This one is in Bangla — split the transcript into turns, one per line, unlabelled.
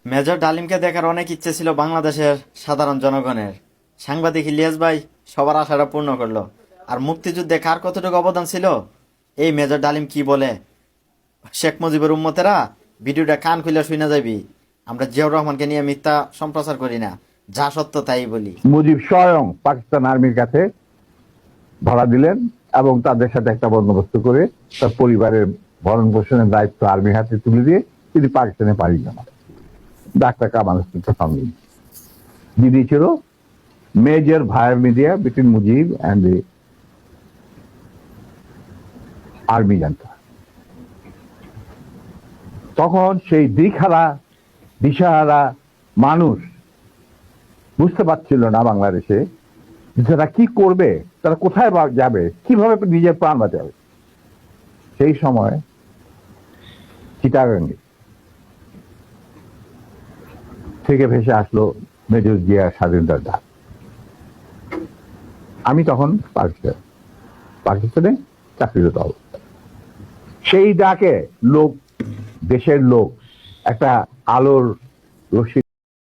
মেজর ডালিমকে দেখার অনেক ইচ্ছে ছিল বাংলাদেশের সাধারণ জনগণের। সাংবাদিক ইলিয়াস ভাই সবার আশাটা পূর্ণ করলো। আর মুক্তিযুদ্ধে কার কতটুকু অবদান ছিল এই মেজর ডালিম কি বলে, শেখ মুজিবের উম্মতেরা ভিডিওটা কান খুলে শুনে যাবি। আমরা জিয়াউর রহমানকে নিয়ে মিথ্যা সম্প্রচার করি না, যা সত্য তাই বলি।
মুজিব স্বয়ং পাকিস্তান আর্মির কাছে ধরা দিলেন এবং তাদের সাথে একটা বন্দোবস্ত করে তার পরিবারের ভরণ পোষণের দায়িত্ব আর্মির হাতে তুলে দিয়ে তিনি পাকিস্তানে পাড়ি জমান। ডাক্তার কামাল হোসেনের সঙ্গে যিনি ছিল major via media between Mujib and the army জানতা। তখন সেই দিশাহারা মানুষ বুঝতে পারছিল না বাংলাদেশে যারা কি করবে, তারা কোথায় যাবে, কিভাবে নিজের প্রাণ বাঁচাবে। সেই সময় চিটাগাঙ্গে থেকে ভেসে আসলো মেজর জিয়া স্বাধীনতার ডাক। আমি তখন পাকিস্তানে চাকরিরত অবস্থা। সেই ডাকে দেশের লোক একটা আলোর রশ্মি